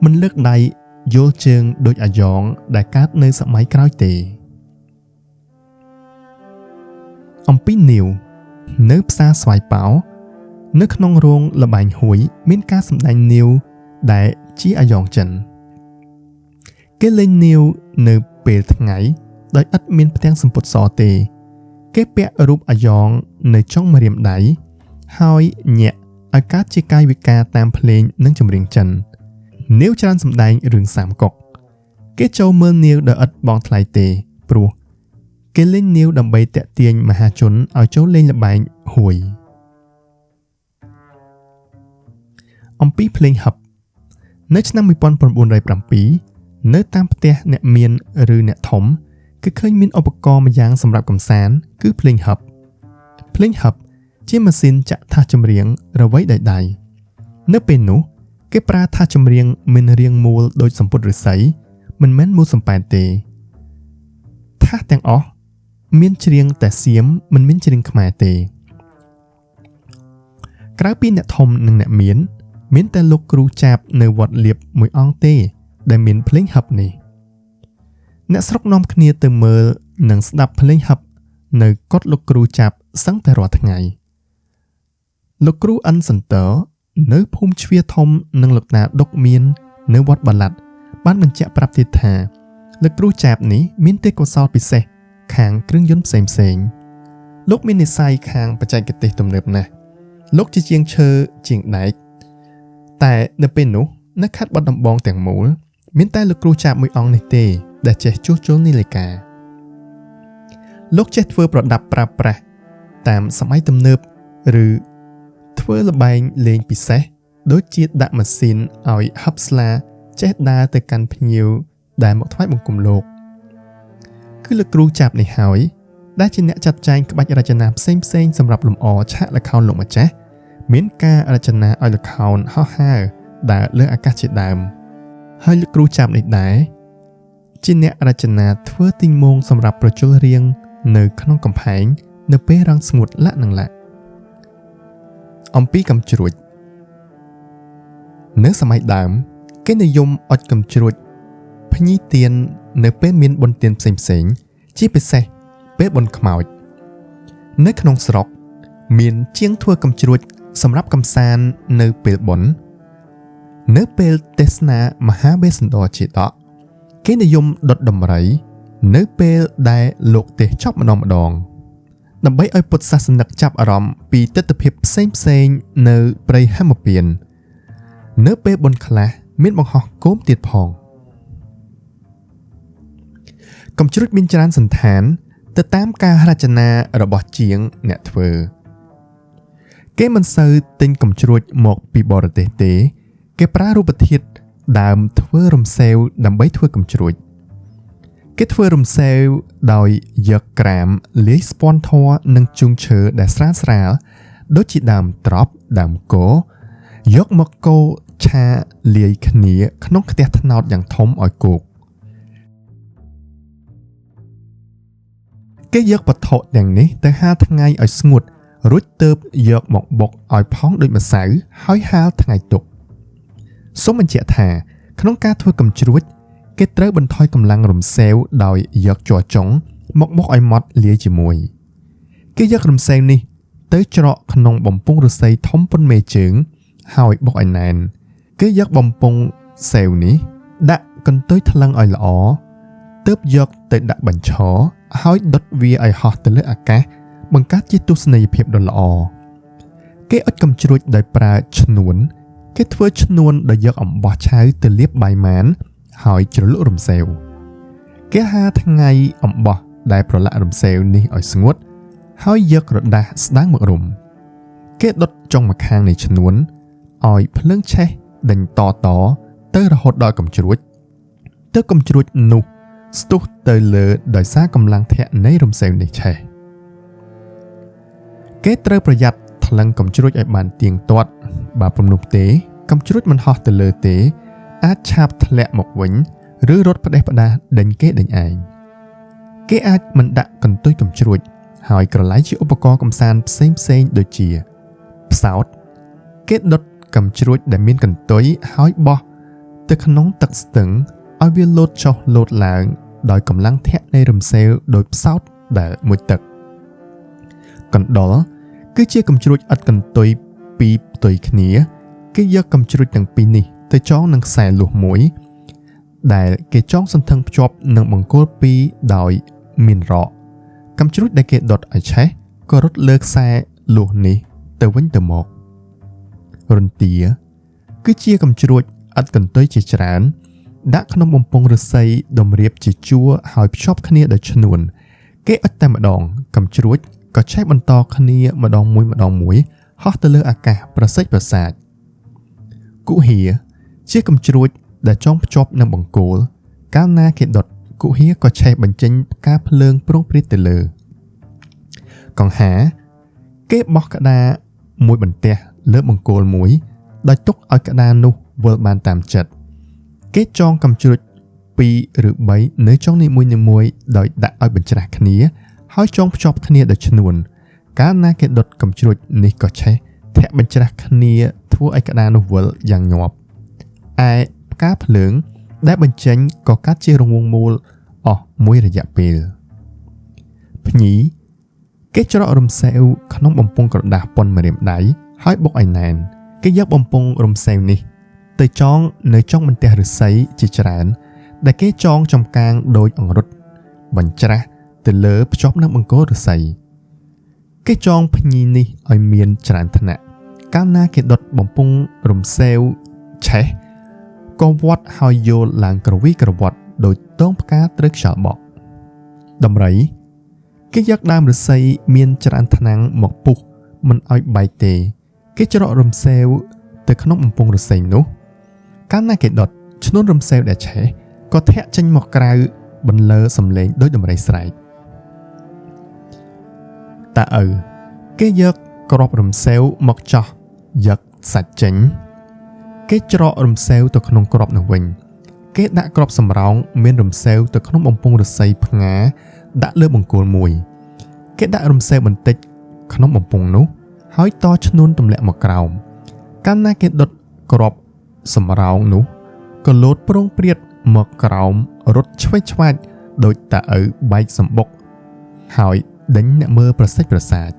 មិនលើកដៃយល់ជើងដូចអាយ៉ងដែលកើតនៅសម័យក្រោយទេអំពីនាវនៅផ្សារស្វាយប៉ោនៅក្នុងរោងលបែងហួយមានការសម្ដែងនាវដែលជាអាយ៉ងចិនគេលេងនាវនៅពេលថ្ងៃដោយឥតមានផ្ទាំងសំពត់សទេគេពាក់រូបអាយ៉ងនៅចុងម្រាមដៃហើយញាក់ឲ្យកើតជាកាយវិការតាមភ្លេងនិងចម្រៀងចិននាវច្រើនសម្ដែងរឿងសាមកុកគេចូលមើលនាវដោយឥតបង់ថ្លៃទេព្រោះគេលេងនាវដើម្បីទាក់ទាញមហាជនឲ្យចូលលេងល្បែងហួយអំពីភ្លេងហឹបនៅឆ្នាំ1907នៅតាមផ្ទះអ្នកមានឬអ្នកធំគឺឃើញមានឧបករណ៍ម្យ៉ាងសម្រាប់កម្សាន្តគឺភ្លេងហឹបជាម៉ាស៊ីនចាក់ថាសចម្រៀងរវៃដោយដៃនៅពេលនោះគេប្រើថាសចម្រៀងមានរាងមូលដូចសំពត់ឫស្សីមិនមែនមូលសំប៉ែតទេថាសទាំងអស់មានច្រៀងតែសៀមមិនមានច្រៀងខ្មែរទេក្រៅពីអ្នកធំនិងអ្នកមានតែលោកគ្រូចាបនៅវត្តលៀបមួយអង្គទេដែលមានភ្លេងហឹបនេះអ្នកស្រុកនាំគ្នាទៅមើលនិងស្ដាប់ភ្លេងហឹបនៅកុដិលោកគ្រូចាបសឹងតែរាល់ថ្ងៃលោកគ្រូអិនសន្តើនៅភូមិជ្វាធំនិងលោកតាដុកមាននៅវត្តបាឡាត់បានបញ្ជាក់ប្រាប់ទៀតថាលោកគ្រូចាបនេះមានទេពកោសល្យពិសេសខាងគ្រឿងយន្តផ្សេងលោកមាននិស្ស័យខាងបច្ចេកទេសទំនើបណាស់លោកជាជាងឈើជាងដែកតែនៅពេលនោះនៅខេត្តបាត់ដំបងទាំងមូលមានតែលោកគ្រូចាបមួយអង្គនេះទេដែលចេះជួសជុលនាឡិកាលោកចេះធ្វើប្រដាប់ប្រើប្រាស់តាមសម័យទំនើបឬធ្វើល្បែងលេងពិសេសដូចជាដាក់ម៉ាស៊ីនឲ្យហឹបស្លាចេះដើរទៅកាន់ភ្ញៀវដែលមកថ្វាយបង្គំលោកគឺលោកគ្រូចាបនេះហើយដែលជាអ្នកចាត់ចែងក្បាច់រចនាផ្សេងសម្រាប់លម្អឆាកល្ខោនលោកម្ចាស់មានការរចនាឲ្យល្ខោនហោះហើរដើរលើអាកាសជាដើមហើយលោកគ្រូចាបនេះដែរជាអ្នករចនាធ្វើទីងមងសម្រាប់ប្រជល់រៀងនៅក្នុងកំផែងនៅពេលរាំងស្ងួតលាក់នឹងលាក់អំពីកំជ្រួចនៅសម័យដើមគេនិយមអុជកំជ្រួចភ្ញីទៀននៅពេលមានបុណ្យទានផ្សេងជាពិសេសពេលបុណ្យខ្មោចនៅក្នុងស្រុកមានជាងធ្វើកំជ្រួចសម្រាប់កម្សាន្តនៅពេលបុណ្យនៅពេលទេសនាមហាបេសន្តរជាតកគេនិយមដុតដំរីនៅពេលដែលលោកទេសចប់ម្ដងដើម្បីឲ្យពុទ្ធសាសនិកចាប់អារម្មណ៍ពីទិដ្ឋភាពផ្សេងនៅព្រៃហេមពាន្តនៅពេលបុណ្យខ្លះមានបង្ហោះគោមទៀតផងកំជ្រួចមានច្រើនសន្តានទៅតាមការរចនារបស់ជាងអ្នកធ្វើគេមិនសូវទិញកំជ្រួចមកពីបរទេសទេគេប្រើរូបធាតុដើមធ្វើរំសេវដើម្បីធ្វើកំជ្រួចគេធ្វើរំសេវដោយយកក្រាមលាយស្ពាន់ធម៌និងជើងឈើដែលស្រាលដូចជាដើមត្រប់ដើមគោយកមកកូរឆាលាយគ្នាក្នុងខ្ទះត្នោតយ៉ាងធំឲ្យគោកគេយកវត្ថុទាំងនេះទៅហាលថ្ងៃឲ្យស្ងួតរួចទើបយកមកបុកឲ្យផុងដូចម្សៅហើយហាលថ្ងៃទុកសូមបញ្ជាក់ថាក្នុងការធ្វើកំជ្រួចគេត្រូវបន្ថយកម្លាំងរំសេវដោយយកជ័រចុងមកបុកឲ្យម៉ត់លាយជាមួយគេយករំសេវនេះទៅច្រកក្នុងបំពង់ឫស្សីធំប៉ុនមេជើងហើយបុកឲ្យណែនគេយកបំពង់សេវនេះដាក់កន្ទុយថ្លឹងឲ្យល្អទើបយកទៅដាក់បញ្ឈរហើយដុតវាឲ្យហោះទៅលើអាកាស បង្កើតជាទស្សនីយភាពដ៏ល្អគេអុជកំជ្រួចដោយប្រើឈ្នួនគេធ្វើឈ្នួនដោយយកអំបោះឆៅទៅលាបបាយម៉ានហើយជ្រលក់រំសេវគេហាថ្ងៃអំបោះដែលប្រឡាក់រំសេវនេះឲ្យស្ងួតហើយយកក្រដាសស្ដាងមករុំគេដុតចុងម្ខាងនៃឈ្នួនឲ្យភ្លើងឆេះដេញតទៅរហូតដល់កំជ្រួចទើបកំជ្រួចនោះស្ទុះទៅលើដោយសារកម្លាំងធាក់នៃរំសេវនេះឆេះគេត្រូវប្រយ័ត្នថ្លឹងកំជ្រួចឲ្យបានទៀងទាត់បើព្រមនោះទេកំជ្រួចមិនហោះទៅលើទេអាចឆាបធ្លាក់មកវិញឬរត់ផ្ដេសផ្ដាសដេញគេដេញឯងគេអាចមិនដាក់កន្ទុយកំជ្រួចហើយក្រឡៃជាឧបករណ៍កម្សាន្តផ្សេងដូចជាផ្សោតគេដុតកំជ្រួចដែលមានកន្ទុយហើយបោះទៅក្នុងទឹកស្ទឹងឲ្យវាលោតចុះលោតឡើងដោយកម្លាំងធាក់នៃរំសេវដោយផ្សោតដែលមួយទឹកកណ្ដុរគឺជាកំជ្រួចឥតកន្ទុយពីរផ្ទុយគ្នាគេយកកំជ្រួចទាំងពីរនេះទៅចងនឹងខ្សែលួសមួយដែលគេចងសន្ធឹងភ្ជាប់នឹងបង្គោលពីរដោយមានរ៉កកំជ្រួចដែលគេដុតឲ្យឆេះក៏រត់លើខ្សែលួសនេះទៅវិញទៅមករន្ទាគឺជាកំជ្រួចឥតកន្ទុយជាច្រើនដាក់ក្នុងបំពង់ឫស្សីតម្រៀបជាជួរហើយភ្ជាប់គ្នាដោយឈ្នួនគេអុជតែម្ដងកំជ្រួចក៏ឆេះបន្តគ្នាម្ដងមួយហោះទៅលើអាកាសប្រសិទ្ធប្រសាទគុហាជាកំជ្រួចដែលចងភ្ជាប់នឹងបង្គោលកាលណាគេដុតគុហាក៏ឆេះបញ្ចេញផ្កាភ្លើងប្រងព្រាតទៅលើកង្ហាគេបោះក្តារមួយបន្ទះលើបង្គោលមួយដោយទុកឲ្យក្តារនោះវិលបានតាមចិត្តគេចងកំជ្រួច2ឬ3នៅចុងនីមួយៗដោយដាក់ឲ្យបញ្ច្រាស់គ្នាហើយចងភ្ជាប់គ្នាដោយឈ្នួនកាលណាគេដុតកំជ្រួចនេះក៏ឆេះធាក់បញ្ច្រាស់គ្នាធ្វើឲ្យក្តារនោះវិលយ៉ាងញាប់ឯផ្កាភ្លើងដែលបញ្ចេញក៏កាត់ជារង្វង់មូលអស់មួយរយៈពេលភ្ញីគេច្រករំសេវក្នុងបំពង់ក្រដាសប៉ុនម្រាមដៃហើយបុកឲ្យណែនគេយកបំពង់រំសេវនេះទៅចងនៅចុងបន្ទះឫស្សីជាច្រើនដែលគេចងចំកាងដោយអង្រុតបញ្ច្រាស់ទៅលើភ្ជាប់នឹងបង្គោលឫស្សីគេចងភ្ញីនេះឲ្យមានច្រើនថ្នាក់កាលណាគេដុតបំពង់រំសេវឆេះក៏វត្តហើយយល់ឡើងក្រវីក្រវត្តដោយតងផ្កាត្រូវខ្យល់បក់ដំរីគេយកដើមឫស្សីមានច្រើនថ្នាំងមកពុះមិនឲ្យបែកទេគេច្រករំសេវទៅក្នុងបំពង់ឫស្សីនោះកាលណាគេដុតឈ្នួនរំសេវដែលឆេះក៏ធាក់ចេញមកក្រៅបន្លឺសំឡេងដូចដំរីស្រែកតាឪគេយកក្របរំសេវមកចោះយកសាច់ចេញគេច្រករំសេវទៅក្នុងក្របនោះវិញគេដាក់ក្របសម្រោងមានរំសេវទៅក្នុងបំពង់ឫស្សីផ្ងាដាក់លើបង្គោលមួយគេដាក់រំសេវបន្តិចក្នុងបំពង់នោះហើយតឈ្នួនទម្លាក់មកក្រោមកាលណាគេដុតក្របសម្រោងនោះក៏លោតប្រងព្រាតមកក្រោមរត់ឆ្វេងឆ្វាច់ដោយតាឪបែកសម្បុកហើយដេញអ្នកមើលប្រសិទ្ធប្រសាទ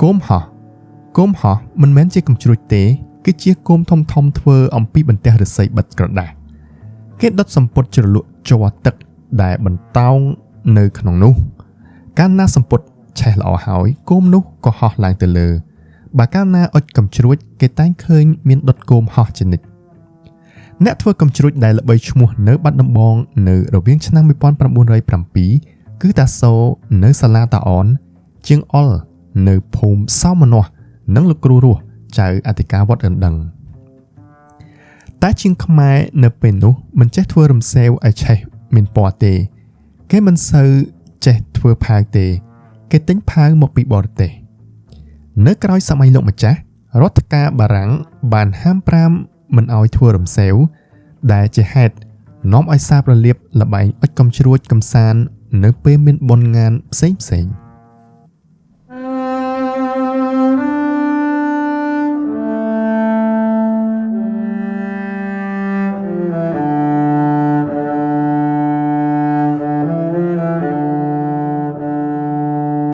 គោមហោះមិនមែនជាកំជ្រួចទេគឺជាគោមធំធ្វើអំពីបន្ទះឫស្សីបិទក្រដាសគេដុតសម្ពុតជ្រលក់ជ័រទឹកដែលបន្តោងនៅក្នុងនោះកាលណាសម្ពុតឆេះល្អហើយគោមនោះក៏ហោះឡើងទៅលើបើកាលណាអុជកំជ្រួចគេតែងឃើញមានដុតគោមហោះជានិច្ចអ្នកធ្វើកំជ្រួចដែលល្បីឈ្មោះនៅបាត់ដំបងនៅរវាងឆ្នាំ1907គឺតាសូនៅសាលាតាអនជាងអុលនៅភូមិសោមនស្សនិងលោកគ្រូរស់ចៅអធិការវត្តអណ្ដឹងតែជាងខ្មែរនៅពេលនោះមិនចេះធ្វើរំសេវឲ្យឆេះមានពណ៌ទេគេមិនសូវចេះធ្វើផាវទេគេទិញផាវមកពីបរទេសនៅក្រោយសម័យលោកម្ចាស់រដ្ឋការបារាំងបានហាមប្រាមមិនឲ្យធ្វើរំសេវដែលជាហេតុនាំឲ្យសាបរលាបលបែងអុជកំជ្រួចកំសាន្តនៅពេលមានបុណ្យងានផ្សេង